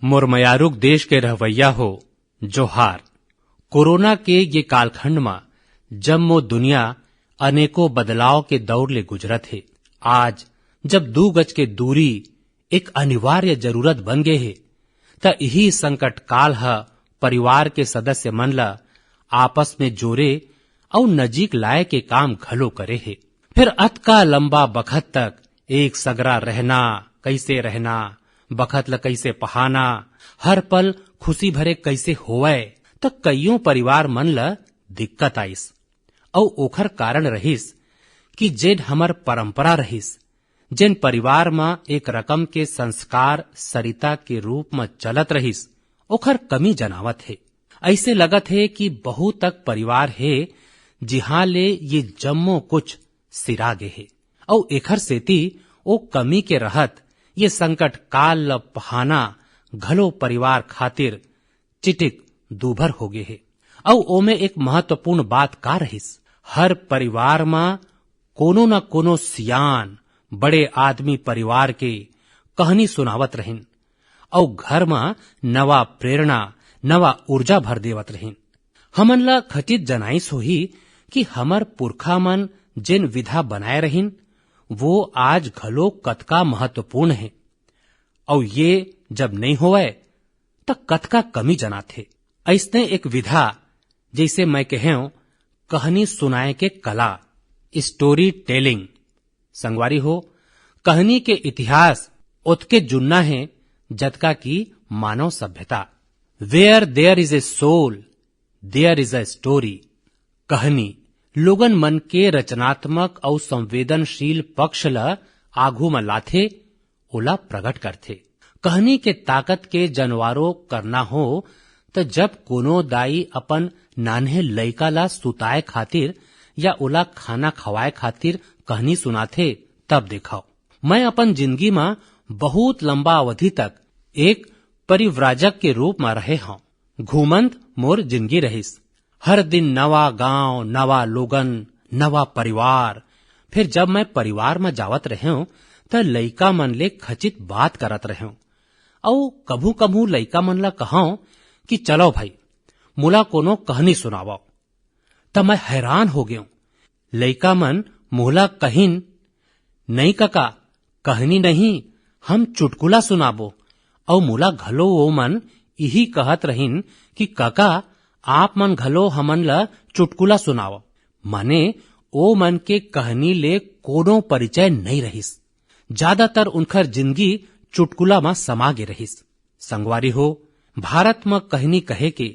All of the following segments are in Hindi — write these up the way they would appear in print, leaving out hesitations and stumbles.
मुरमयारुक देश के रहवैया हो जोहार। कोरोना के ये कालखंड में जब मो दुनिया अनेकों बदलाव के दौर ले गुजरत है। आज जब 2 गज के दूरी एक अनिवार्य जरूरत बन गए है त यही संकट काल है परिवार के सदस्य मन ला आपस में जोड़े और नजीक लाए के काम घलो करे है। फिर अतका लंबा बखत तक एक सगरा रहना, कैसे रहना, बखत ल कैसे पहाना, हर पल खुशी भरे कैसे होवे तो कईयों परिवार मन ला दिक्कत आइस। और ओखर कारण रहिस कि जेन हमर परंपरा रहिस, जिन परिवार में एक रकम के संस्कार सरिता के रूप में चलत रहिस, ओखर कमी जनावत है। ऐसे लगत है कि बहुत तक परिवार है जिहां ले ये जम्मो कुछ सिरागे है और एखर सेती ओ कमी के रहत ये संकट काल ल पहाना घलो परिवार खातिर चिटिक दूभर हो गए है। और ओमे एक महत्वपूर्ण बात का रहिस, हर परिवार में कोनो न कोनो सियान बड़े आदमी परिवार के कहानी सुनावत रहिन और घर में नवा प्रेरणा, नवा ऊर्जा भर देवत रहिन। हमन ला खचित जनाइस होही कि हमर पुरखा मन जिन विधा बनाए रहिन वो आज घलो कतका महत्वपूर्ण है और ये जब नहीं होवे तो कतका कमी जनाथे। ऐसने एक विधा जैसे मैं कहूं कहानी सुनाए के कला, स्टोरी टेलिंग। संगवारी हो, कहानी के इतिहास उतके जुन्ना है जतका की मानव सभ्यता। Where there is a soul there is a story. कहानी लोगन मन के रचनात्मक और संवेदनशील पक्ष ला आगू में लाथे, ओला प्रकट करथे। कहानी के ताकत के जनवारो करना हो तो जब कोनो दाई अपन नान्हे लइका ला सुताए खातिर या ओला खाना खवाए खातिर कहानी सुनाथे तब देखाओ। मैं अपन जिंदगी में बहुत लंबा अवधि तक एक परिव्राजक के रूप में रहे हूँ। घूमंत मोर जिंदगी रहिस, हर दिन नवा गांव, नवा लोगन, नवा परिवार। फिर जब मैं परिवार में जावत रहे हूँ तो लइका मन ले खचित बात करत रहे हूँ और कभू कभू लइका मन ला कहाऊं कि चलो भाई मुला कोनो कहानी सुनावो। तब मैं हैरान हो गयो। लइका मन मोला कहिन, नहीं काका कहानी नहीं, हम चुटकुला सुनाबो। और मोला घलो वो मन यही कहत रहिन कि काका आप मन घलो हमन ला चुटकुला सुनाओ। माने ओ मन के कहानी ले कोनो परिचय नहीं रहिस। ज्यादातर उनकर जिंदगी चुटकुला में समागे रहिस। संगवारी हो, भारत में कहानी कहे के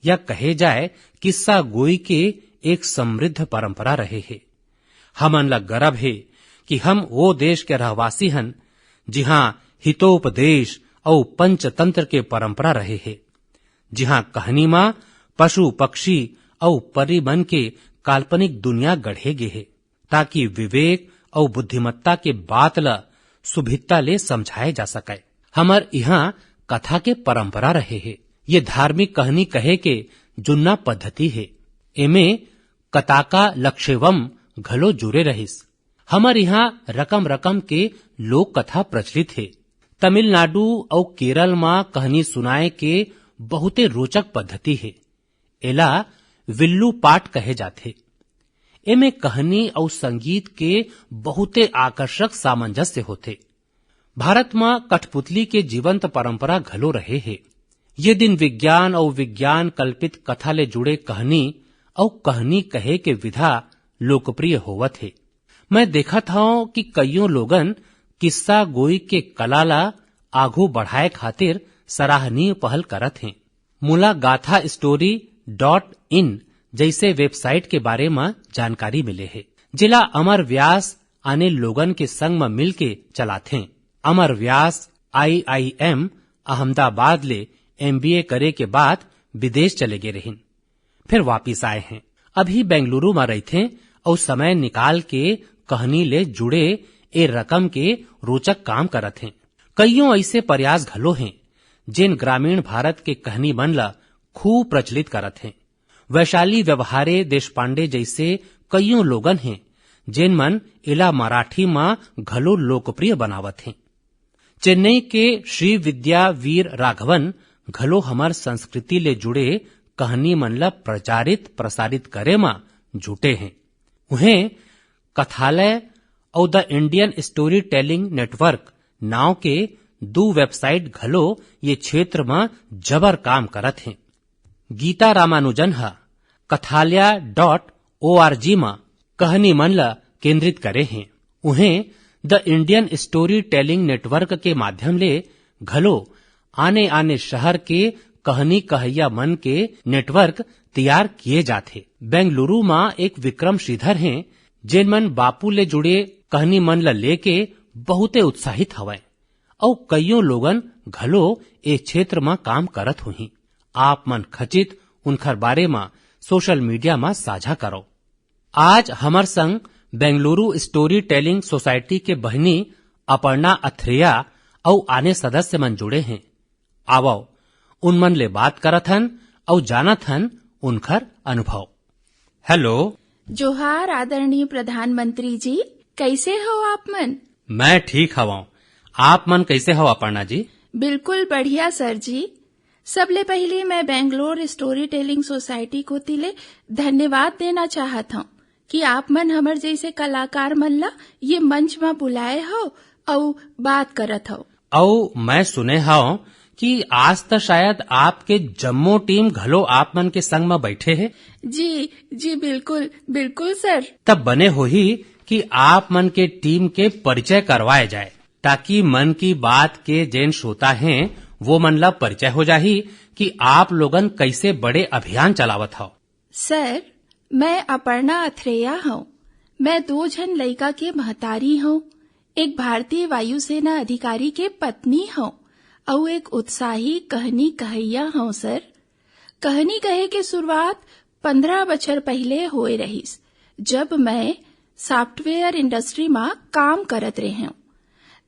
या कहे जाए किस्सा गोई के एक समृद्ध परंपरा रहे है। हमन ला गर्व है कि हम वो देश के रहवासी हन जिहां हितोपदेश और पंचतंत्र के परंपरा रहे है, जिहां कहानी में पशु पक्षी और परी मन के काल्पनिक दुनिया गढ़े गे है ताकि विवेक और बुद्धिमत्ता के बात ला सुभिता ले समझाए जा सके। हमर यहाँ कथा के परंपरा रहे है। ये धार्मिक कहानी कहे के जुन्ना पद्धति है। एमे कताका लक्ष्यवम घलो जुड़े रहिस। हमर यहाँ रकम रकम के लोक कथा प्रचलित है। तमिलनाडु और केरल में कहानी सुनाए के बहुते रोचक पद्धति है। एला विल्लू पाठ कहे जाथे। एमे कहानी और संगीत के बहुते आकर्षक सामंजस्य होथे। भारत में कठपुतली के जीवंत परंपरा घलो रहे है। ये दिन विज्ञान और विज्ञान कल्पित कथा ले जुड़े कहानी और कहानी कहे के विधा लोकप्रिय होवत है। मैं देखत हूँ कि कईयों लोगन किस्सा गोई के कला ला आगू बढ़ाए खातिर सराहनीय पहल करत हैं। मुला गाथा story.in जैसे वेबसाइट के बारे में जानकारी मिले है। जिला अमर व्यास आने लोगन के संग में मिल के चलाथे। अमर व्यास IIM अहमदाबाद ले MBA करे के बाद विदेश चले गए रहिन, फिर वापिस आए हैं। अभी बेंगलुरु में रहते और समय निकाल के कहानी ले जुड़े ए रकम के रोचक काम करत हैं। कईयों ऐसे प्रयास घलो हैं जिन ग्रामीण भारत के कहानी मन ला खूब प्रचलित करत हैं। वैशाली व्यवहारे देशपांडे जैसे कईयों लोगन हैं जिन मन इला मराठी में घलो लोकप्रिय बनावत हैं। चेन्नई के श्री विद्या वीर राघवन घलो हमर संस्कृति ले जुड़े कहानी मन ला प्रचारित प्रसारित करे मा जुटे हैं। उन्हें कथालय और the Indian story telling network नाव के 2 वेबसाइट घलो ये क्षेत्र में जबर काम करत हैं। गीता रामानुजन हा kathalaya.org में कहानी मन ला केंद्रित करे हैं। उन्हें the Indian story telling network के माध्यम ले घलो आने आने शहर के कहानी कहैया मन के नेटवर्क तैयार किए जाते। बेंगलुरु में एक विक्रम श्रीधर हैं जिन मन बापू ले जुड़े कहानी मन ला लेके बहुते उत्साहित हवै और कईयों लोगन घलो ए क्षेत्र में काम करत हुई। आप मन खचित उनकर बारे में सोशल मीडिया में साझा करो। आज हमर संग बेंगलुरु स्टोरी टेलिंग सोसाइटी के बहनी अपर्णा अथरेया और आने सदस्य मन जुड़े हैं। आवो उन मन ले बात करत हन और जानत हन उनकर अनुभव। हेलो। जोहार आदरणीय प्रधानमंत्री जी, कैसे हो आप मन? मैं ठीक हवा। आप मन कैसे हो अपर्णा जी? बिल्कुल बढ़िया सर जी। सबले पहले मैं बेंगलोर स्टोरी टेलिंग सोसाइटी को तिले धन्यवाद देना चाहत हूँ कि आप मन हमर जैसे कलाकार मन ला ये मंच में बुलाए हो और बात करत हो। और मैं सुने हूँ कि आज तो शायद आपके जम्मू टीम घलो आप मन के संग में बैठे है। जी बिल्कुल बिल्कुल सर। तब बने हो ही कि आप मन के टीम के परिचय करवाए जाए ताकि मन की बात के जैन श्रोता हैं वो मन ला परिचय हो जाही कि आप लोगन कैसे बड़े अभियान चलावत हो। सर, मैं अपर्णा अथरेया हूँ। मैं 2 जन लड़का के महतारी हूँ, एक भारतीय वायुसेना अधिकारी के पत्नी हूँ और एक उत्साही कहानी कहैया हूँ सर। कहानी कहे के शुरुआत 15 बछर पहले होए रहीस, जब मैं सॉफ्टवेयर इंडस्ट्री में काम करत रहे हूँ।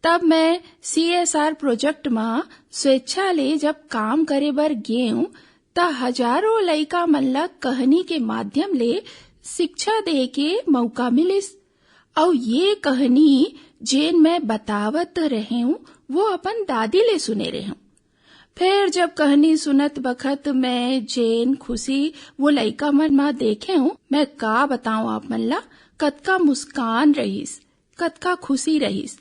तब मैं CSR प्रोजेक्ट में स्वेच्छा ले जब काम करे बर गे हूँ त हजारों लड़का मन ला कहानी के माध्यम ले शिक्षा दे के मौका मिलिस और ये कहानी जेन मैं बतावत रहे हूँ वो अपन दादी ले सुने रहे हूँ। फिर जब कहानी सुनत बखत मैं जेन खुशी वो लड़का मन में देखे हूँ, मैं का बताऊँ आप मन ला, कतका मुस्कान रहीस, कतका खुशी रहीस।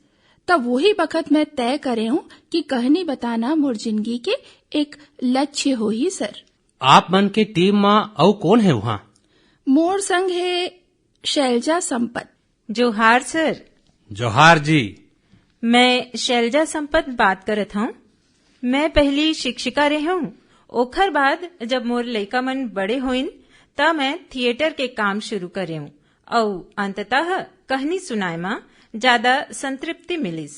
तब वही बखत मैं तय करे हूँ कि कहानी बताना मोर जिंदगी के एक लक्ष्य हो ही सर। आप मन के टीम में और कौन है वहाँ? मोर संग है शैलजा संपत। जोहार सर। जोहार जी। मैं शैलजा संपत बात करत हूँ। मैं पहली शिक्षिका रही हूँ। ओखर बाद जब मोर लइका मन बड़े होइन त मैं थिएटर के काम शुरू करे हूँ और अंततः कहानी सुनाए में ज्यादा संतृप्ति मिलिस।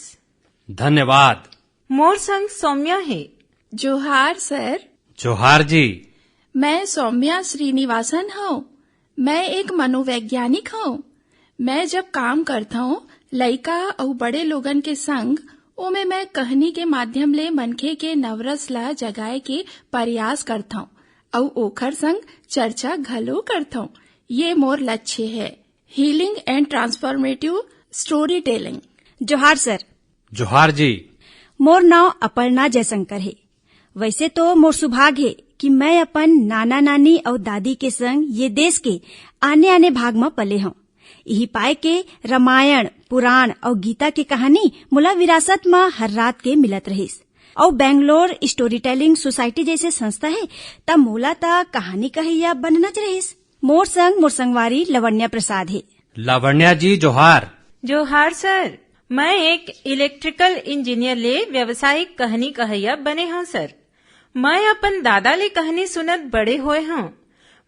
धन्यवाद। मोर संग सौम्या है। जोहार सर। जोहार जी। मैं सौम्या श्रीनिवासन हूँ। मैं एक मनोवैज्ञानिक हूँ। मैं जब काम करता हूँ लइका और बड़े लोगन के संग, ओमे मैं कहानी के माध्यम ले मनखे के नवरस ला जगाए के प्रयास करता हूँ और ओखर संग चर्चा घलो करता हूँ। ये मोर लक्ष्य है, healing and transformative story telling. जोहार सर। जोहार जी। मोर नाव अपर्णा जयशंकर है। वैसे तो मोर सुभाग है कि मैं अपन नाना नानी और दादी के संग ये देश के आने आने भाग में पले हूँ। यही पाए के रामायण, पुराण और गीता की कहानी मुला विरासत में हर रात के मिलत रहीस। और बेंगलोर स्टोरी टेलिंग सोसाइटी जैसे संस्था है तब मोला ता कहानी कहैया बनना रहीस। मोर संगवारी लवण्या प्रसाद है। लवण्या जी जोहार। जोहार सर। मैं एक इलेक्ट्रिकल इंजीनियर ले व्यवसायिक कहानी कहैया बने हूँ सर। मैं अपन दादा ले कहानी सुनत बड़े होए हूँ।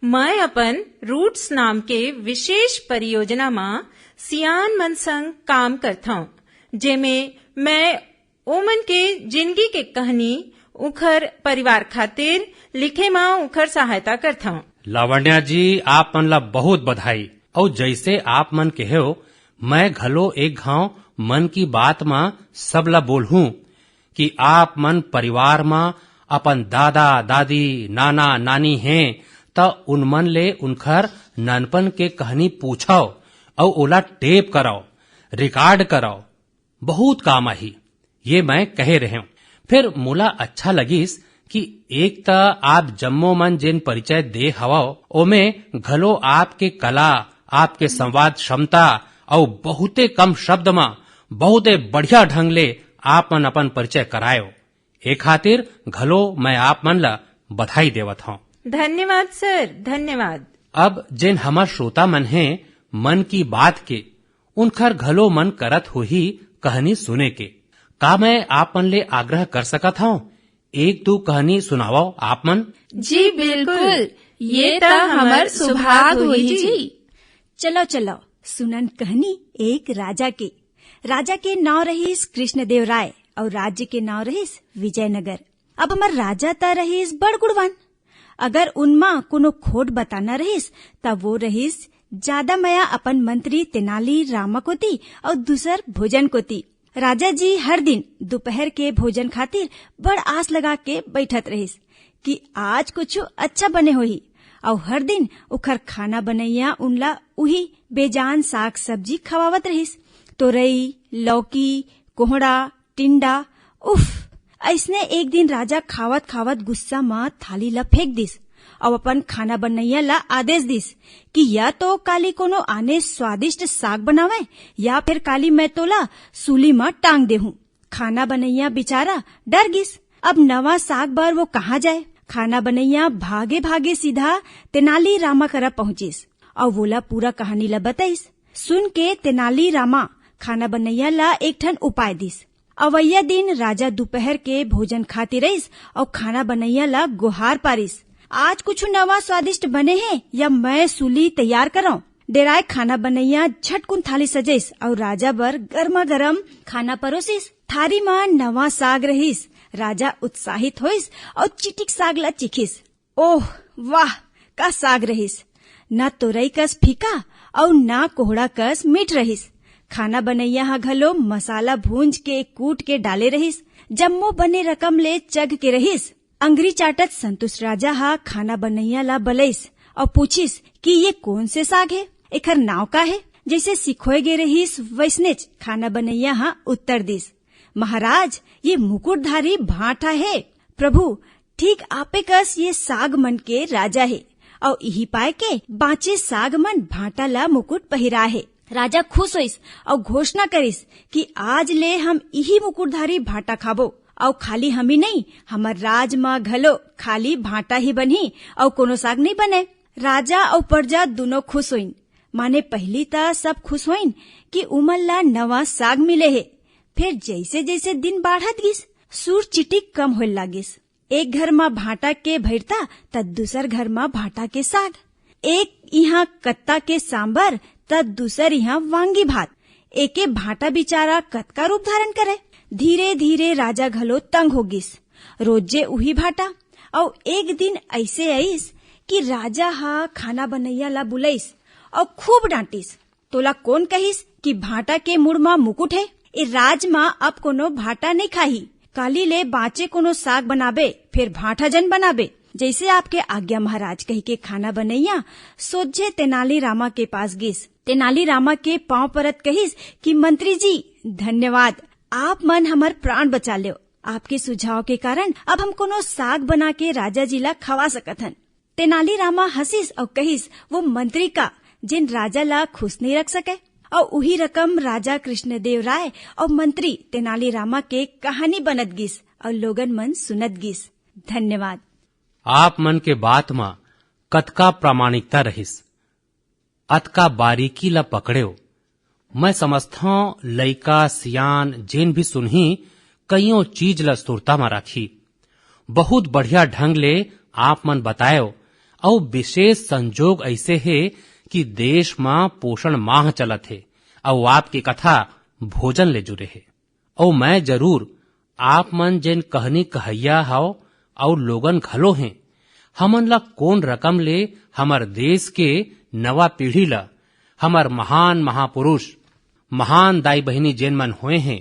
मैं अपन रूट्स नाम के विशेष परियोजना में सियान मन संग काम करता हूँ, जेमे मैं ओमन के जिंदगी के कहानी उखर परिवार खातिर लिखे में उखर सहायता करता हूँ। लावण्या जी, आप मन ला बहुत बधाई। और जैसे आप मन कहे हो, मैं घलो एक घाव मन की बात में सब ला बोलूं कि आप मन परिवार में अपन दादा दादी नाना नानी हैं त उन मन ले उनखर नानपन के कहानी पूछाओ और ओला टेप कराओ, रिकॉर्ड कराओ, बहुत काम आही। ये मैं कहे रहे हूं। फिर मोला अच्छा लगिस कि एक त आप जम्मो मन जेन परिचय दे हवाओ ओमे घलो आपके कला, आपके संवाद क्षमता और बहुते कम शब्द में बहुते बढ़िया ढंग ले आप मन अपन परिचय करायो। ए खातिर घलो मैं आप मन ला बधाई देवत हूँ। धन्यवाद सर, धन्यवाद। अब जेन हमर श्रोता मन है मन की बात के उनखर घलो मन करत हो ही कहानी सुने के। का मैं आप मन ले आग्रह कर सकत हूँ एक दो कहानी सुनाओ आप मन? जी बिल्कुल, ये तो हमर सुभाग हुई जी। चलो चलो सुनन कहनी एक राजा के नाव रहीस कृष्णदेव राय और राज्य के नाव रहीस विजयनगर। अब हमार राजा ता रहीस बड़ गुणवान। अगर उनमा कोनो खोट बताना रहीस तब वो रहीस ज्यादा मया अपन मंत्री तेनाली रामा कोती और दूसर भोजन कोती। राजा जी हर दिन दोपहर के भोजन खातिर बड़ आस लगा के बैठत रहीस कि आज कुछ अच्छा बने होही और हर दिन उखर खाना बनैया उनला उही बेजान साग सब्जी खवावत रहीस। तोरई, लौकी, कोहड़ा, टिंडा, उफ। ऐसने एक दिन राजा खावत खावत गुस्सा में थाली ला फेंक दिस और अपन खाना बनैया ला आदेश दिस कि या तो काली कोनो आने स्वादिष्ट साग बनावे या फिर काली मैं तोला सूली में टांग दे हूँ। खाना बनैया बेचारा डर गिस। अब नवा साग बार वो कहाँ जाए। खाना बनैया भागे भागे सीधा तेनाली रामा करा पहुंचिस और वोला पूरा कहानी ला बताइस। सुन के तेनाली रामा खाना बनैया ला एक ठन उपाय दिस। अवैया दिन राजा दोपहर के भोजन खाती रहीस और खाना बनैया ला गुहार पारिस। आज कुछ नवा स्वादिष्ट बने हैं या मैं सूली तैयार कराऊं। डेराय खाना बनैया झटकुन थाली सजाइस और राजा बर गर्मा गर्म खाना परोसिस। थारी में नवा साग रहीस। राजा उत्साहित होइस और चिटिक साग ला चिखिस। ओह वाह, का साग रहीस। न तोरई कस फीका और न कोहड़ा कस मीठ रहीस। खाना बनैया हा घलो मसाला भूंज के कूट के डाले रहीस। जम्मो बने रकम ले चग के रहीस। अंगरी चाटत संतुष्ट राजा हा खाना बनैया ला बलैस और पूछिस कि ये कौन से साग है, एकर नाव का है। जैसे सिखोए गे रहीस वैसनेच खाना बनैया हा उत्तर दिस। महाराज, ये मुकुटधारी भाटा है। प्रभु, ठीक आपे कस ये साग मन के राजा है और यही पाए के बाँचे साग मन भाटा ला मुकुट पहिरा है। राजा खुश होइस और घोषणा करिस कि आज ले हम यही मुकुटधारी भाटा खाबो और खाली हम ही नहीं, हमर राज में घलो खाली भाटा ही बनी और कोनो साग नहीं बने। राजा और प्रजा दोनों खुश होइन। माने पहली ता सब खुश होइन कि उमल ला नवा साग मिले है। फिर जैसे जैसे दिन बढ़त गिस सूर चिटिक कम होल लागिस। एक घर में भाटा के भैरता त दूसर घर में भाटा के साग। एक यहाँ कत्ता के सांबर त दूसर यहाँ वांगी भात। एके भाटा बिचारा कतका रूप धारण करे। धीरे धीरे राजा घलो तंग हो गिस। रोजे उही भाटा और एक दिन ऐसे आईस कि राजा हा खाना बनैया ला बुलाइस और खूब डांटिस। तोला कौन कहिस कि भाटा के मुड़ मा मुकुट है। ए राज मा अब कोनो भाटा नहीं खाही। काली ले बाँचे कोनो साग बनाबे फिर भाटा जन बनाबे। जैसे आपके आज्ञा महाराज, कही के खाना बनैया सोझे तेनाली रामा के पास गिस। तेनाली रामा के पांव परत कहिस कि मंत्री जी धन्यवाद, आप मन हमार प्राण बचा लियो। आपके सुझाव के कारण अब हम कोनो साग बना के राजा जी ला खवा सकत हन। तेनाली रामा हंसिस और कहिस वो मंत्री का जिन राजा ला खुश नहीं रख सके। और उही रकम राजा कृष्णदेव राय और मंत्री तेनाली रामा के कहानी बनत गिस और लोगन मन सुनत गिस। धन्यवाद। आप मन के बात में कतका प्रामाणिकता रहिस, अतका बारीकी ला पकड़ेओ। मैं समझता हूँ लइका सियान जेन भी सुनही कईयों चीज ला सुरता में राखी। बहुत बढ़िया ढंग ले आप मन बतायो और विशेष संजोग ऐसे है कि देश में पोषण माह चलत है और आपकी कथा भोजन ले जुड़े है। और मैं जरूर आप मन जेन कहनी कहैया हाओ और लोगन घलो हैं, हमन ला कौन रकम ले हमर देश के नवा पीढ़ी ला हमर महान महापुरुष महान दाई बहिनी जेन मन हुए हैं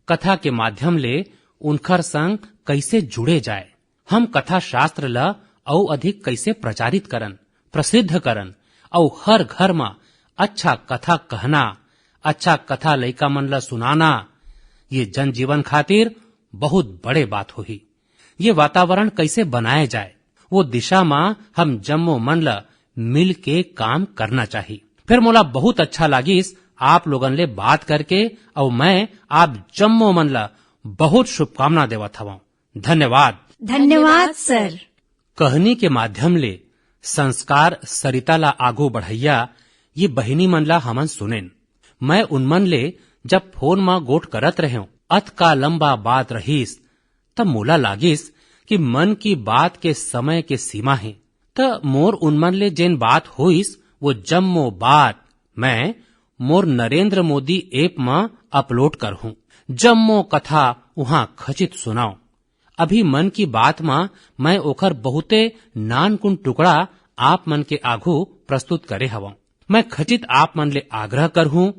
कथा के माध्यम ले उनखर संग कैसे जुड़े जाए। हम कथा शास्त्र ला और अधिक कैसे प्रचारित करन, प्रसिद्ध करन और हर घर में अच्छा कथा कहना, अच्छा कथा लइका मन ला सुनाना, ये जनजीवन खातिर बहुत बड़े बात होही। ये वातावरण कैसे बनाए जाए वो दिशा में हम जम्मो मन ला मिल के काम करना चाहिए। फिर मोला बहुत अच्छा लागिस आप लोगन ले बात करके और मैं आप जम्मो मन ला बहुत शुभकामना देवत हवा। धन्यवाद। धन्यवाद सर। कहानी के माध्यम ले संस्कार सरिता ला आगू बढ़ैया ये बहिनी मन ला हमन सुनेन। मैं उनमन ले जब फोन में गोट करत रहे अत का लंबा बात रहीस तब मोला लागिस कि मन की बात के समय के सीमा है। त मोर उनमन ले जेन बात होइस वो जम्मो बात मैं मोर नरेंद्र मोदी ऐप में अपलोड करहूं। जम्मो कथा वहां खचित सुनाओ। अभी मन की बात में मैं ओखर बहुते नानकुन टुकड़ा आप मन के आगू प्रस्तुत करे हवा। मैं खचित आप मन ले आग्रह करहूं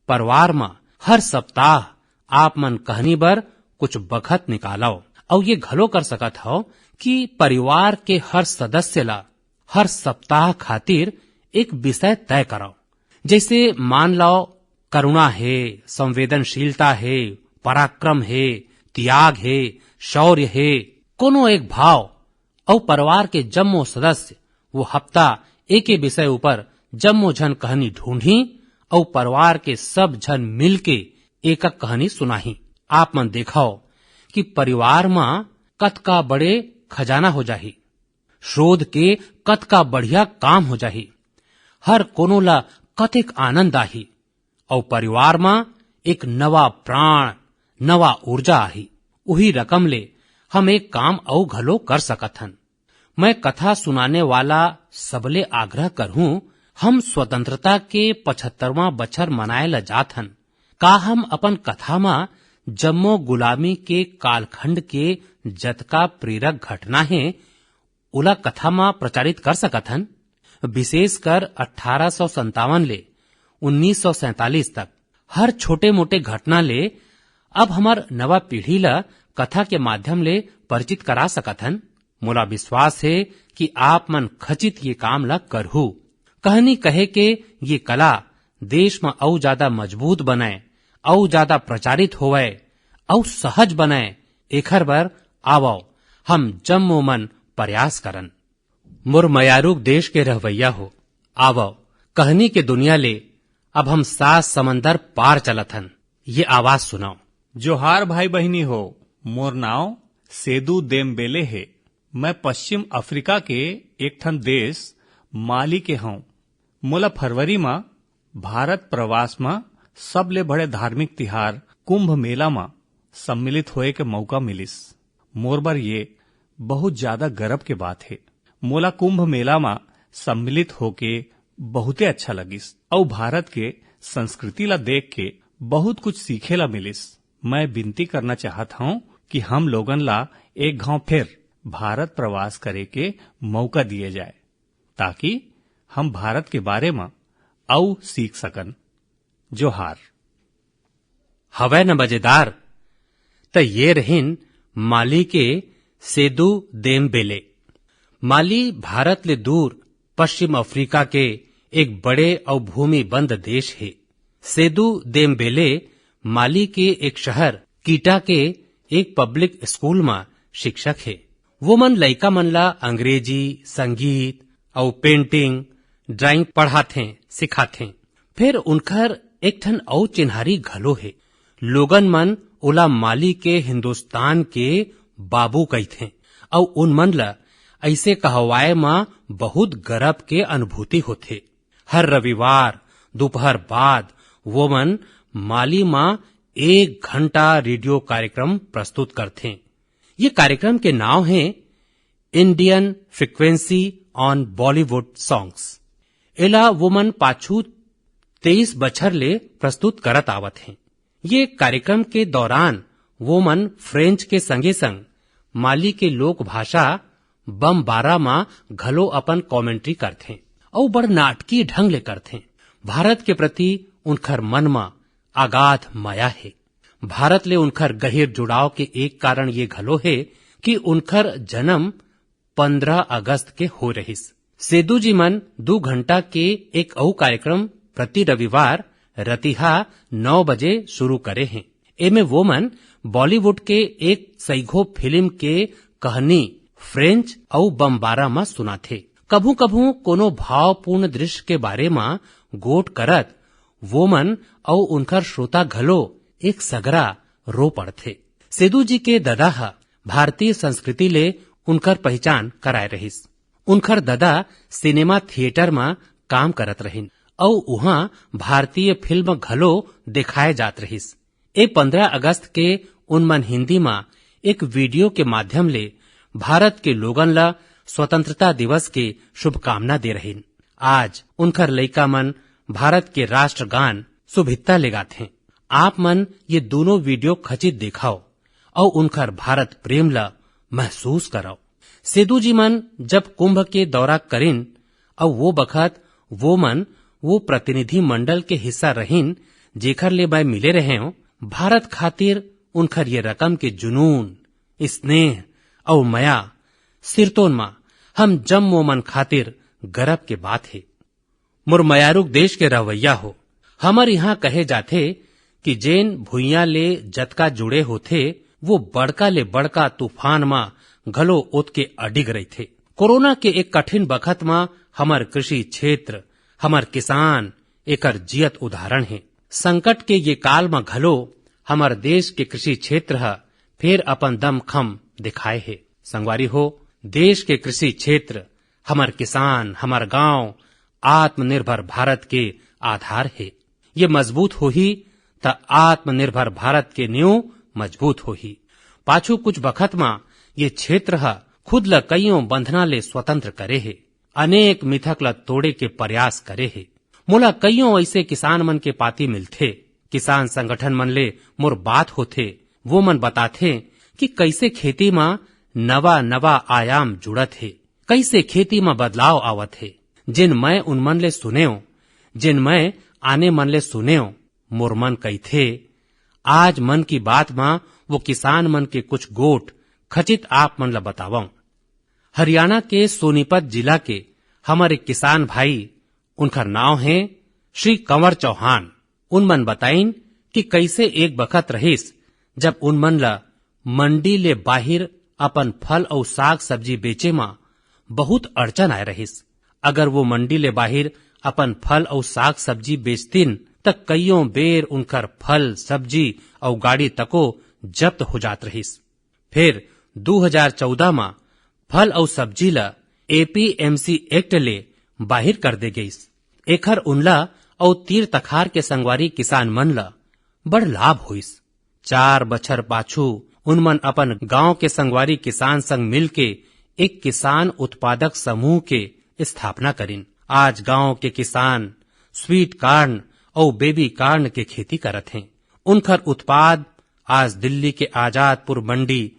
परिवार में हर सप्ताह आप मन कहानी बर कुछ बखत निकालाओ और ये घलो कर सकत हो कि परिवार के हर सदस्य ला हर सप्ताह खातिर एक विषय तय कराओ। जैसे मान लो करुणा है, संवेदनशीलता है, पराक्रम है, त्याग है, शौर्य है, कोनो एक भाव और परिवार के जम्मो सदस्य वो हफ्ता एक विषय ऊपर जम्मो झन कहानी ढूंढी और परिवार के सब झन मिल के एक कहानी सुनाही। आप मन देखाओ कि परिवार में कत का बड़े खजाना हो जाही, शोध के कत का बढ़िया काम हो जाही, हर कोनो ला कतेक आनंद आही और परिवार में एक नवा प्राण नवा ऊर्जा आही। उही रकम ले हम एक काम औ घलो कर सकत हन। मैं कथा सुनाने वाला सबले आग्रह करहूं हम स्वतंत्रता के 75वां बछर मनाए ल जात हन। का हम अपन कथा में जम्मो गुलामी के कालखंड के जतका प्रेरक घटना है उला कथा में प्रचारित कर सकत हन। विशेषकर 1857 ले 1947 तक हर छोटे मोटे घटना ले अब हमार नवा पीढ़ी ला कथा के माध्यम ले परिचित करा सकत हन। मोला विश्वास है कि आप मन खचित ये काम ला करहु। कहानी कहे के ये कला देश में और ज्यादा मजबूत बनाए और ज्यादा प्रचारित होवे और सहज बनाए एखर बर आवो हम जम्मो मन प्रयास करन। मोर मयारूक देश के रहवैया हो आवो कहानी के दुनिया ले अब हम 7 समंदर पार चलत हन। ये आवाज सुनाओ। जोहार भाई बहिनी हो, मोर नाव सेदू देमबेले है। मैं पश्चिम अफ्रीका के एक ठन देश माली के हूँ। मोला फरवरी में भारत प्रवास में सबले बड़े धार्मिक तिहार कुंभ मेला में सम्मिलित होए के मौका मिलिस। मोर बर ये बहुत ज्यादा गर्व के बात है। मोला कुंभ मेला में सम्मिलित होके बहुते अच्छा लगिस और भारत के संस्कृति ला देख के बहुत कुछ सीखे ला मिलिस। मैं विनती करना चाहत हूँ कि हम लोगन ला एक घाव फिर भारत प्रवास करे के मौका दिए जाए ताकि हम भारत के बारे में औ सीख सकन। जोहार। हवै न मजेदार। त ये रहिन माली के सेदू देमबेले। माली भारत ले दूर पश्चिम अफ्रीका के एक बड़े और भूमि बंद देश है। सेदू देमबेले माली के एक शहर कीटा के एक पब्लिक स्कूल में शिक्षक है। वो मन लइका मन ला अंग्रेजी, संगीत और पेंटिंग, ड्राइंग पढ़ाथे सिखाथे। फिर उनकर एक ठन और चिन्हारी घलो है। लोगन मन ओला माली के हिंदुस्तान के बाबू कहथे और उन मन ला ऐसे कहवाए में बहुत गर्व के अनुभूति होथे। हर रविवार दोपहर बाद वो मन माली में 1 घंटा रेडियो कार्यक्रम प्रस्तुत करते। ये कार्यक्रम के नाम है Indian frequency on Bollywood songs. एला वो मन पाछू 23 बछर ले प्रस्तुत करत आवत हैं। ये कार्यक्रम के दौरान वो मन फ्रेंच के संगे संग माली के लोक भाषा बमबारा में घलो अपन कमेंट्री करथे और बड़ नाटकीय ढंग ले करथे। भारत के प्रति उनकर मन में अगाध माया है। भारत ले उनकर गहिर जुड़ाव के एक कारण ये घलो है कि उनकर जन्म 15 अगस्त के हो रहिस। सेदू जी मन 2 घंटा के एक और कार्यक्रम प्रति रविवार रतिहा 9 बजे शुरू करे हैं। एमे वो मन बॉलीवुड के एक सईघो फिल्म के कहानी फ्रेंच और बमबारा में सुना थे। कभू कभू कोनो भावपूर्ण दृश्य के बारे में गोट करत वो मन और उनकर श्रोता घलो एक सगरा रो पड़थे। सेदू जी के ददा भारतीय संस्कृति ले उनकर पहचान कराए रहिस। उनकर ददा सिनेमा थिएटर में काम करत रहिन और उहाँ भारतीय फिल्म घलो दिखाए जात रहिस। 15 अगस्त के उनमन हिंदी में एक वीडियो के माध्यम ले भारत के लोगन ला स्वतंत्रता दिवस के शुभकामना दे रहिन। आज उनकर लइका मन भारत के राष्ट्रगान सुभित्ता ले गाथे। आप मन ये दोनों वीडियो खचित देखाओ और उनकर भारत प्रेम ला महसूस कराओ। सेदू जी मन जब कुंभ के दौरा करिन और वो बखत वो मन वो प्रतिनिधि मंडल के हिस्सा रहिन जेखर ले मैं मिले रहे हो। भारत खातिर उनकर ये रकम के जुनून, स्नेह और माया सिरतोन मा हम जम्मो मन खातिर गर्व के बात है। मुरमयारुक देश के रवैया हो। हमर यहाँ कहे जाथे कि जेन भुइया ले जतका जुड़े होथे वो बड़का ले बड़का तूफान मा घलो ओत के अडिग रही थे। कोरोना के एक कठिन बखत मा हमर कृषि क्षेत्र, हमर किसान एकर जियत उदाहरण है। संकट के ये काल में घलो हमर देश के कृषि क्षेत्र फिर अपन दम खम दिखाए है। संगवारी हो, देश के कृषि क्षेत्र, हमर किसान, हमर गांव आत्मनिर्भर भारत के आधार है। ये मजबूत हो ही त आत्मनिर्भर भारत के नींव मजबूत हो ही। पाछू कुछ बखत में ये क्षेत्र खुद ल कईयों बंधना ले स्वतंत्र करे है। अनेक मिथक ल तोड़े के प्रयास करे है। मोला कईयों ऐसे किसान मन के पाती मिलथे। किसान संगठन मन ले मोर बात होथे। वो मन बताथे कि कैसे खेती में नवा नवा आयाम जुड़त है, कैसे खेती में बदलाव आवत है। जिन मैं उन मन ले सुनेओ, जिन मैं आने मन ले सुनेओ, मोर मन कईथे आज मन की बात में वो किसान मन के कुछ गोट खचित आप मन ला बतावं। हरियाणा के सोनीपत जिला के हमारे किसान भाई, उनका नाम है श्री कंवर चौहान। उन मन बताइन कि कैसे एक बखत रहिस जब उन मन ला मंडी ले बाहिर अपन फल और साग सब्जी बेचे में बहुत अड़चन आए रहिस। अगर वो मंडी ले बाहिर अपन फल और साग सब्जी बेचतीन तक कईयों बेर उनकर फल सब्जी और गाड़ी तको जब्त हो जात रहिस। फिर 2014 में फल और सब्जी ला APMC एक्ट ले बाहिर कर दे गईस। एखर उनला और तीर तखार के संगवारी किसान मन ला बड़ लाभ होइस। 4 बछर पाछू उनमन अपन गांव के संगवारी किसान संग मिल के एक किसान उत्पादक समूह के स्थापना करिन। आज गांव के किसान स्वीट कॉर्न और बेबी कॉर्न के खेती करत हैं। उनकर उत्पाद आज दिल्ली के आजादपुर मंडी,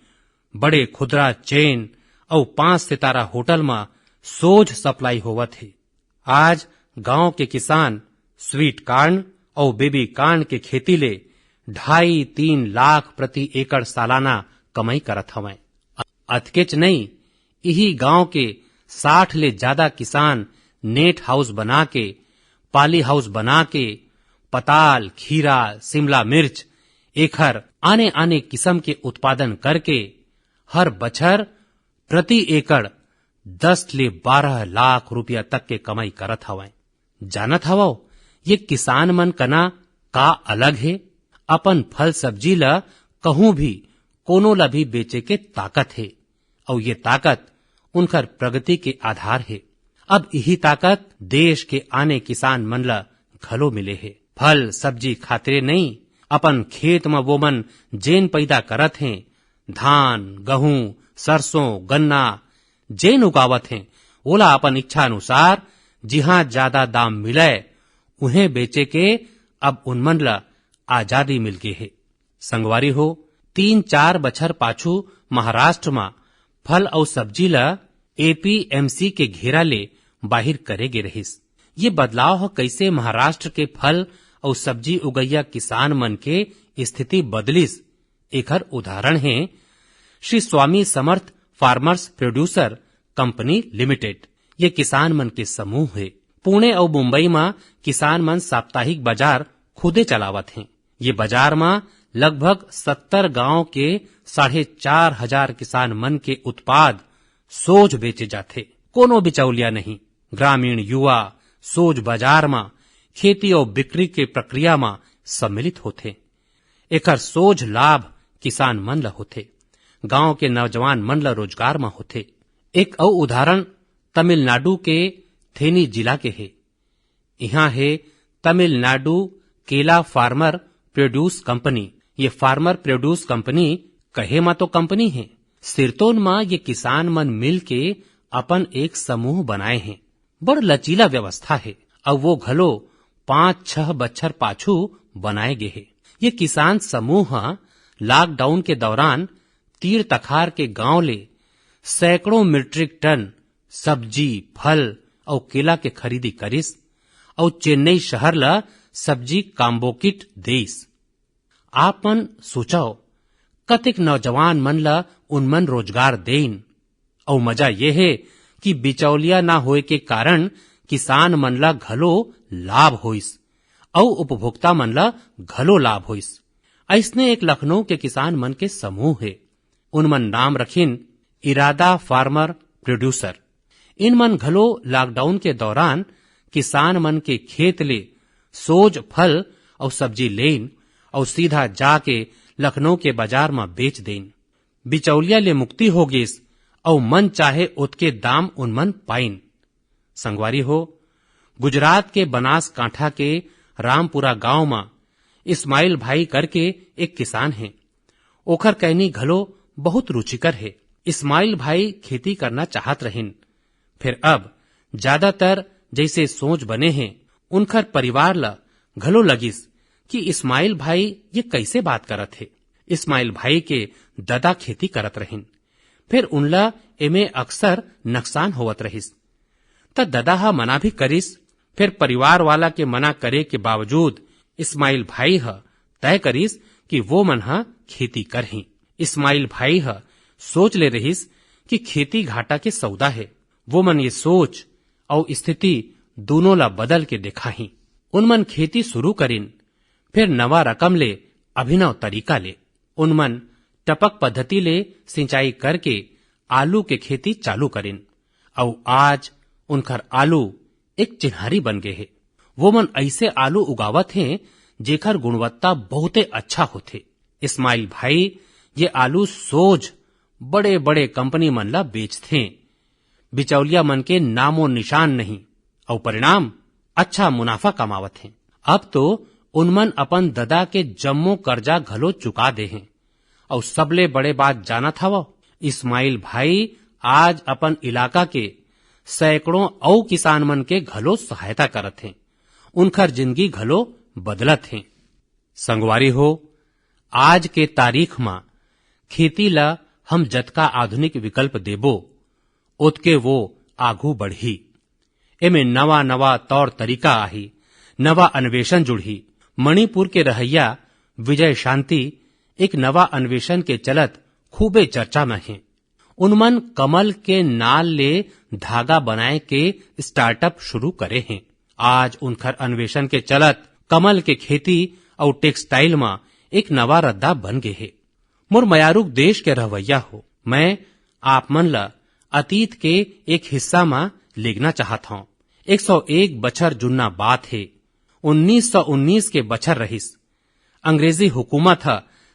बड़े खुदरा चेन और 5 सितारा होटल में सोझ सप्लाई होवत है। आज गांव के किसान स्वीट कॉर्न और बेबी कॉर्न के खेती ले 2.5-3 लाख प्रति एकड़ सालाना कमाई करत हवें। अतकेच नहीं, यही गांव के 60 ले ज्यादा किसान नेट हाउस बना के, पाली हाउस बना के पताल, खीरा, शिमला मिर्च एखर आने आने किस्म के उत्पादन करके हर बछर प्रति एकड़ 10 ले 12 लाख रुपया तक के कमाई करत हवें। जानत हवो ये किसान मन कना का अलग है। अपन फल सब्जी ला कहूं भी कोनो ला भी बेचे के ताकत है और ये ताकत उनकर प्रगति के आधार है। अब यही ताकत देश के आने किसान मन ला घलो मिले है। फल सब्जी खातिर नहीं, अपन खेत में वो मन जेन पैदा करत हैं, धान, गेहूं, सरसों, गन्ना जेन उगावत हैं, ओला अपन इच्छा अनुसार जिहां ज्यादा दाम मिले उन्हें बेचे के अब उनमन ला आजादी मिल गई है। संगवारी हो, 3-4 बछर पाछू महाराष्ट्र में फल और सब्जी ला APMC के घेरा ले बाहिर करे गे रहिस। ये बदलाव कैसे महाराष्ट्र के फल और सब्जी उगैया किसान मन के स्थिति बदलिस, एकर उदाहरण है Shri Swami Samarth farmers producer company limited. ये किसान मन के समूह है। पुणे और मुंबई में किसान मन साप्ताहिक बाजार खुदे चलावत हैं। ये बाजार में लगभग 70 गांव के 4,500 किसान मन के उत्पाद सोझ बेचे जाते। कोनो बिचौलिया नहीं। ग्रामीण युवा सोझ बाजार में खेती और बिक्री के प्रक्रिया में सम्मिलित होते। एकर सोझ लाभ किसान मन ला होते। गांव के नौजवान मन ला रोजगार में होते। एक और उदाहरण तमिलनाडु के थेनी जिला के है। यहाँ है तमिलनाडु केला फार्मर प्रोड्यूस कंपनी। ये फार्मर प्रोड्यूस कंपनी कहे मा तो कंपनी है, सिरतोन मां ये किसान मन मिल के अपन एक समूह बनाए हैं। बड़ लचीला व्यवस्था है और वो घलो 5-6 बच्छर पाछू बनाए गए है। ये किसान समूह लॉकडाउन के दौरान तीर तखार के गांव ले सैकड़ों मीट्रिक टन सब्जी, फल और केला के खरीदी करिस और चेन्नई शहर ला सब्जी काम्बो किट देस। आपन सोचाओ कतिक नौजवान मन ला उनमन रोजगार देन। और मजा ये है कि बिचौलिया ना होए के कारण किसान मन ला घलो लाभ होइस और उपभोक्ता मन ला घलो लाभ होइस। ऐसने एक लखनऊ के किसान मन के समूह है। उनमन नाम रखिन इरादा फार्मर प्रोड्यूसर। इन मन घलो लॉकडाउन के दौरान किसान मन के खेत ले सोझ फल और सब्जी लेन और सीधा जाके लखनऊ के बाजार में बेच देन। बिचौलिया ले मुक्ति हो गिस और मन चाहे उतके दाम उनमन पाइन। संगवारी हो, गुजरात के बनासकांठा के रामपुरा गांव में इस्माइल भाई करके एक किसान है। ओखर कहनी घलो बहुत रुचिकर है। इस्माइल भाई खेती करना चाहत रहिन, फिर अब ज्यादातर जैसे सोच बने हैं उनकर परिवार ला घलो लगिस कि इस्माइल भाई ये कैसे बात करत है। इस्माइल भाई के दादा खेती करत रहिन, फिर उनला एमे अक्सर नुकसान होवत रहिस। त दादा हा मना भी करिस, फिर परिवार वाला के मना करे के बावजूद इस्माइल भाई हा तय करिस कि वो मन हा खेती करही। इस्माइल भाई हा सोच ले रहिस कि खेती घाटा के सौदा है। वो मन ये सोच और स्थिति दोनों ला बदल के देखा ही। उनमन खेती शुरू करिन, फिर नवा रकम ले अभिनव तरीका ले। उनमन टपक पद्धति ले सिंचाई करके आलू के खेती चालू करिन और आज उनकर आलू एक चिन्हारी बन गए है। वो मन ऐसे आलू उगावत हैं जेकर गुणवत्ता बहुते अच्छा होथे। इस्माइल भाई ये आलू सोझ बड़े बड़े कंपनी मन ला बेचथे। बिचौलिया मन के नामो निशान नहीं और परिणाम अच्छा मुनाफा कमावत हैं। अब तो उनमन अपन ददा के जम्मो कर्जा घलो चुका दे हैं। और सबले बड़े बात जाना था वो इस्माइल भाई आज अपन इलाका के सैकड़ों औ किसान मन के घलो सहायता करत हैं। उनकर जिंदगी घलो बदलत हैं। संगवारी हो, आज के तारीख में खेती ला हम जतका आधुनिक विकल्प देबो उतके वो आगू बढ़ी। एमे नवा नवा तौर तरीका आही, नवा अन्वेषण जुड़ी। मणिपुर के रहैया विजय शांति एक नवा अन्वेषण के चलत खूबे चर्चा में है। उनमन कमल के नाल ले धागा बनाए के स्टार्टअप शुरू करे हैं। आज उनकर अन्वेषण के चलत कमल के खेती और टेक्सटाइल में एक नवा रद्दा बन गए है। मोर मयारुक देश के रहवैया हो, मैं आप मन ला अतीत के एक हिस्सा में लेगना चाहत हूँ। 101 बछर जुन्ना बात है। 1919 के बछर रहिस। अंग्रेजी हुकूमत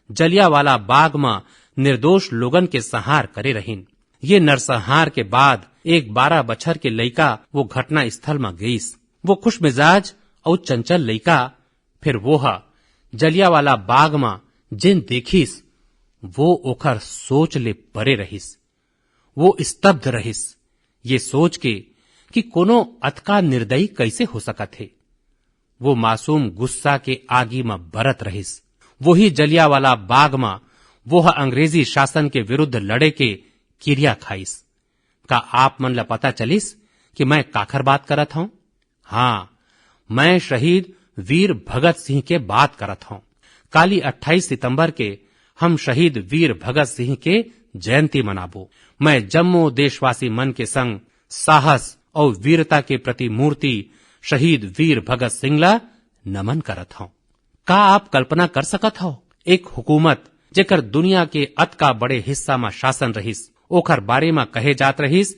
जलियावाला बाग में निर्दोष लोगन के संहार करे रहिन। ये नरसंहार के बाद एक 12 बछर के लइका वो घटना स्थल में गईस। वो खुश मिजाज और चंचल लइका फिर वो जलियावाला बाग में जिन देखिस वो ओखर सोच ले परे रहिस। वो स्तब्ध रहिस ये सोच के कि कोनो अतका निर्दयी कैसे हो सकत है। वो मासूम गुस्सा के आगी में बरत रहिस। वही जलियावाला बाग में वो अंग्रेजी शासन के विरुद्ध लड़े के क्रिया खाइस। का आप मन ला पता चलिस कि मैं काखर बात करत हूं? हाँ, मैं शहीद वीर भगत सिंह के बात करत हूं। काली 28 सितंबर के हम शहीद वीर भगत सिंह के जयंती मनाबो। मैं जम्मो देशवासी मन के संग साहस और वीरता के प्रति मूर्ति शहीद वीर भगत सिंह ला नमन करत हूं। का आप कल्पना कर सकत हो एक हुकूमत जेकर दुनिया के अत का बड़े हिस्सा में शासन रहिस, ओखर बारे में कहे जात रहिस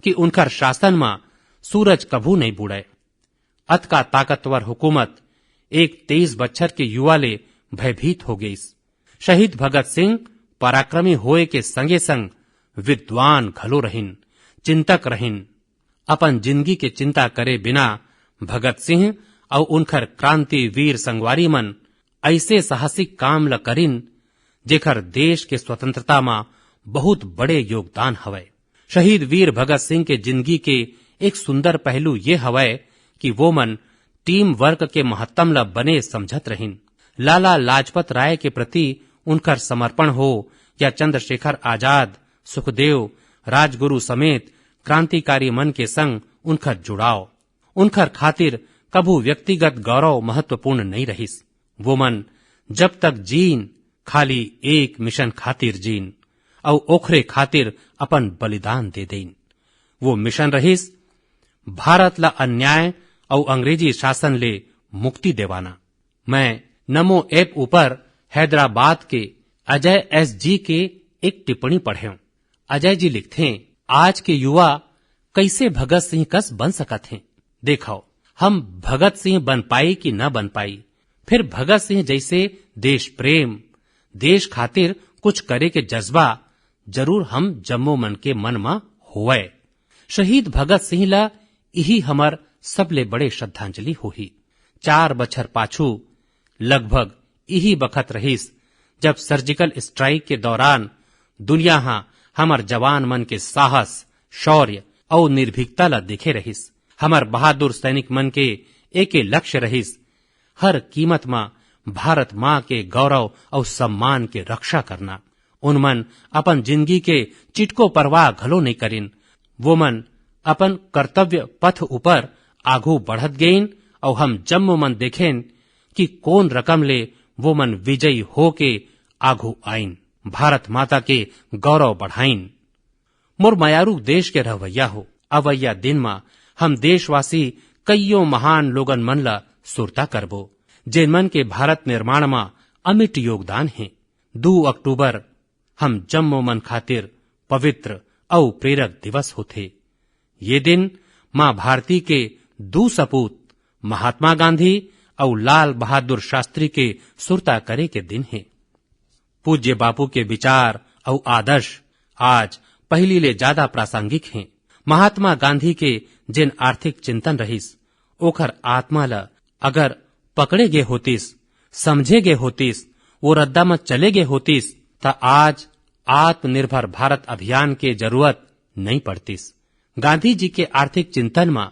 कि उनकर शासन में सूरज कभू नहीं बुड़े। अत का ताकतवर हुकूमत एक 23 बच्चर के युवा ले भयभीत हो गई। शहीद भगत सिंह पराक्रमी होए के संगे संग विद्वान घलो रहिन, चिंतक रहिन। अपन जिंदगी के चिंता करे बिना भगत सिंह और उनकर क्रांति वीर संगवारी मन ऐसे साहसिक काम ल करिन जेकर देश के स्वतंत्रता में बहुत बड़े योगदान हवय। शहीद वीर भगत सिंह के जिंदगी के एक सुंदर पहलू ये हवय कि वो मन टीम वर्क के महत्तम ल बने समझत रहिन। लाला लाजपत राय के प्रति उनकर समर्पण हो या चंद्रशेखर आजाद, सुखदेव, राजगुरु समेत क्रांतिकारी मन के संग उनकर जुड़ाव, उनकर खातिर कभू व्यक्तिगत गौरव महत्वपूर्ण नहीं रहिस। वो मन जब तक जीन खाली एक मिशन खातिर जीन और ओखरे खातिर अपन बलिदान दे देन। वो मिशन रहिस भारत ला अन्याय और अंग्रेजी शासन ले मुक्ति देवाना। मैं नमो ऐप ऊपर हैदराबाद के अजय एस जी के एक टिप्पणी पढ़े। अजय जी लिखते हैं, आज के युवा कैसे भगत सिंह कस बन सकत हैं। देखो हम भगत सिंह बन पाई कि न बन पाई, फिर भगत सिंह जैसे देश प्रेम, देश खातिर कुछ करे के जज्बा जरूर हम जम्मो मन के मन में होवे। शहीद भगत सिंह ला यही हमर सबले बड़े श्रद्धांजलि होही। 4 बछर पाछू लगभग यही बखत रहिस जब सर्जिकल स्ट्राइक के दौरान दुनिया हमर जवान मन के साहस, शौर्य और निर्भीकता ला देखे रहिस। हमर बहादुर सैनिक मन के एक लक्ष्य रहिस हर कीमत में भारत माँ के गौरव और सम्मान के रक्षा करना। उन मन अपन जिंदगी के चिटको परवाह घलो नहीं करिन। वो मन अपन कर्तव्य पथ ऊपर आगू बढ़त गईन और हम जम्मो मन देखेन कि कौन रकम ले वो मन विजयी हो के आगू आइन, भारत माता के गौरव बढ़ाइन। मोर मयारू देश के रहवैया हो, अवैया दिन में हम देशवासी कईयों महान लोगन मन ला सुरता करबो जिन मन के भारत निर्माण में अमिट योगदान है। 2 अक्टूबर हम जम्मो मन खातिर पवित्र और प्रेरक दिवस होते। ये दिन माँ भारती के 2 सपूत महात्मा गांधी और लाल बहादुर शास्त्री के सुरता करे के दिन है। पूज्य बापू के विचार और आदर्श आज पहली ले ज्यादा प्रासंगिक हैं। महात्मा गांधी के जिन आर्थिक चिंतन रहिस ओखर आत्मा ला अगर पकड़े गे होतिस, समझे गे होतिस, वो रद्दा में चले गे होतिस ता आज आत्मनिर्भर भारत अभियान के जरूरत नहीं पड़तीस। गांधी जी के आर्थिक चिंतन में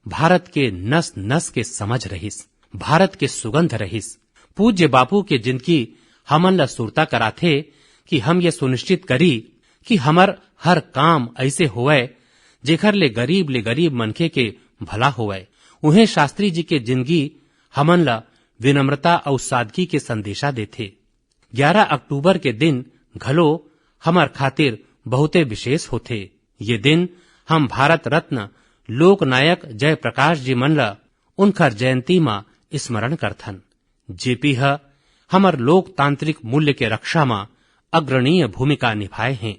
भारत के नस नस के समझ रहिस, भारत के सुगंध रहिस। पूज्य बापू के जिंदगी हमन ला सुरता कराथे कि हम ये सुनिश्चित करी कि हमर हर काम ऐसे होवे जेखर ले गरीब मनखे के भला होवे। उन्हें शास्त्री जी के जिंदगी हमन ला विनम्रता और सादगी के संदेशा देथे। 11 अक्टूबर के दिन घलो हमर खातिर बहुते विशेष होथे। ये दिन हम भारत रत्न लोक नायक जयप्रकाश जी मन ला उनकर जयंती में स्मरण करथन। जेपी हमर लोकतांत्रिक मूल्य के रक्षा में अग्रणीय भूमिका निभाए हैं।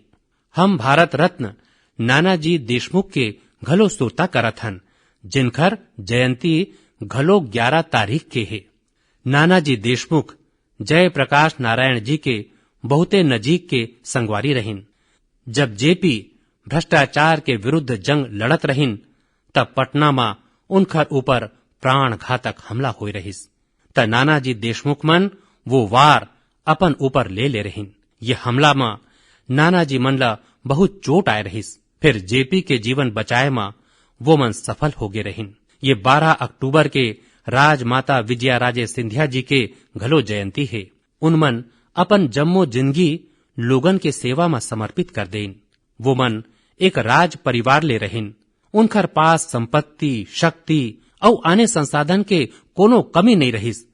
हम भारत रत्न नानाजी देशमुख के घलो सुरता करथन जिनकर जयंती घलो 11 तारीख के है। नानाजी देशमुख जयप्रकाश नारायण जी के बहुते नजीक के संगवारी रहिन। जब जेपी भ्रष्टाचार के विरुद्ध जंग लड़त रहिन तब पटना में उनकर ऊपर प्राण घातक हमला होई रहिस त नानाजी देशमुख मन वो वार अपन ऊपर ले रहिन। ये हमला में नानाजी मन ला बहुत चोट आए रहिस। फिर जेपी के जीवन बचाए में वो मन सफल हो गए रहिन। ये 12 अक्टूबर के राजमाता विजया राजे सिंधिया जी के घलो जयंती है। उन मन अपन जम्मो जिंदगी लोगन के सेवा में समर्पित कर देन। वो मन एक राज परिवार ले रहिन। उनकर पास संपत्ति, शक्ति और आने संसाधन के कोनो कमी नहीं रहिस।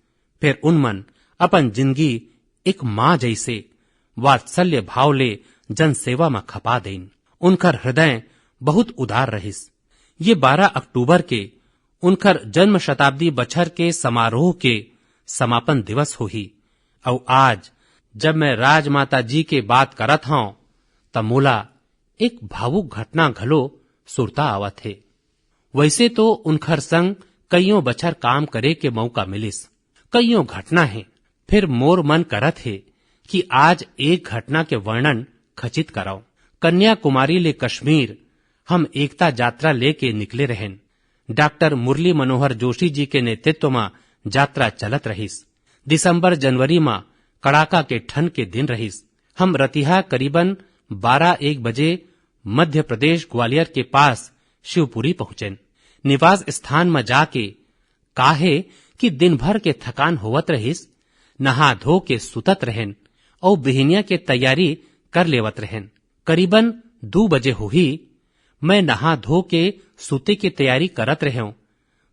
फिर उन मन अपन जिंदगी एक माँ जैसे वात्सल्य भाव ले जन सेवा में खपा देन। उनकर हृदय बहुत उदार रहिस। ये 12 अक्टूबर के उनकर जन्म शताब्दी बछर के समारोह के समापन दिवस होही और आज जब मैं राजमाता जी के बात करत हूं तब मोला एक भावुक घटना घलो सुरता आवत है। वैसे तो उनखर संग कईयों बछर काम करे के मौका मिलिस, कईयों घटना है, फिर मोर मन करत है कि आज एक घटना के वर्णन खचित कराओ। कन्याकुमारी ले कश्मीर हम एकता यात्रा लेके निकले रहन। डॉक्टर मुरली मनोहर जोशी जी के नेतृत्व में यात्रा चलत रहिस। दिसंबर जनवरी में कड़ाका के ठंड के दिन रहिस। हम रतिहा करीबन 12-1 बजे मध्य प्रदेश ग्वालियर के पास शिवपुरी पहुंचे। निवास स्थान में जाके काहे कि दिन भर के थकान होवत रहिस, नहा धो के सुतत रहन और बिहनिया के तैयारी कर लेवत रहन। करीबन 2 बजे हुई मैं नहा धो के सुते की तैयारी करत रहूं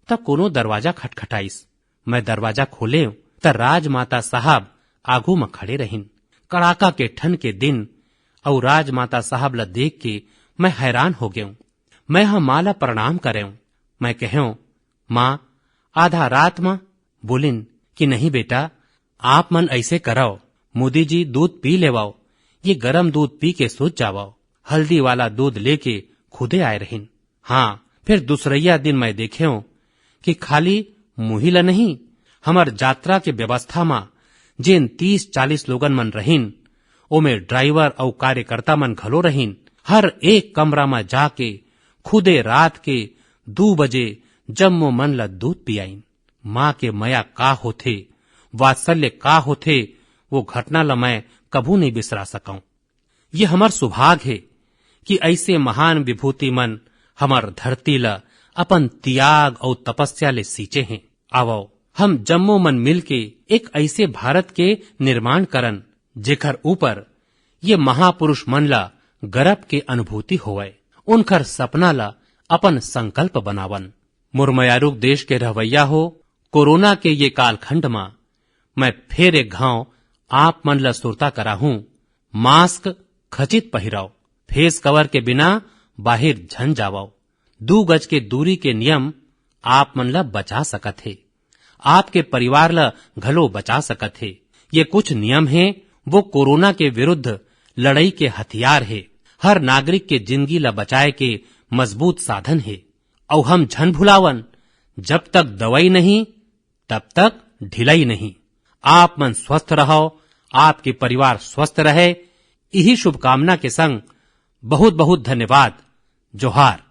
तब कोनो दरवाजा खटखटाइस। मैं दरवाजा खोले त राजमाता साहब आगू में खड़े रहिन। कड़ाका के ठंड के दिन और राजमाता साहब ला देख के मैं हैरान हो गयूं। मैं हम माँ ला प्रणाम करें। मैं कहूं, माँ आधा रात में? बोलिन कि नहीं बेटा, आप मन ऐसे कराओ, मोदी जी दूध पी लेवाओ, ये गरम दूध पी के सोच जावाओ। हल्दी वाला दूध लेके खुदे आए रहिन। हाँ, फिर दूसरैया दिन मैं देखे कि खाली मुहिला नहीं, हमर यात्रा के व्यवस्था में जिन 30-40 लोगन मन रहिन ओमे ड्राइवर और कार्यकर्ता मन घलो रहिन। हर एक कमरा में जाके खुदे रात के 2 बजे जम्मो मन ला दूध पियाइन। माँ के मया का होथे, वात्सल्य का होथे, वो घटना ला मैं कभू नहीं बिसरा सकूं। ये हमर सौभाग्य है कि ऐसे महान विभूति मन हमर धरती ला अपन त्याग और तपस्या ले सींचे हैं। आवो हम जम्मो मन मिल के एक ऐसे भारत के निर्माण करन जेकर ऊपर ये महापुरुष मन ला गर्व के अनुभूति होवे, उनकर सपना ला अपन संकल्प बनावन। मुरमयारुक देश के रहवैया हो, कोरोना के ये कालखंड में मैं फिर एक घाव आप मन ला सुरता करा हूं। मास्क खचित पहिराओ, फेस कवर के बिना बाहर झन जावाओ, 2 गज के दूरी के नियम आप मन ला बचा सकत है, आपके परिवार ला घलो बचा सकत है। ये कुछ नियम हैं, वो कोरोना के विरुद्ध लड़ाई के हथियार है, हर नागरिक के जिंदगी ला बचाए के मजबूत साधन है। और हम झन भुलावन, जब तक दवाई नहीं तब तक ढिलाई नहीं। आप मन स्वस्थ रहो, आपके परिवार स्वस्थ रहे, यही शुभकामना के संग बहुत बहुत धन्यवाद। जोहार।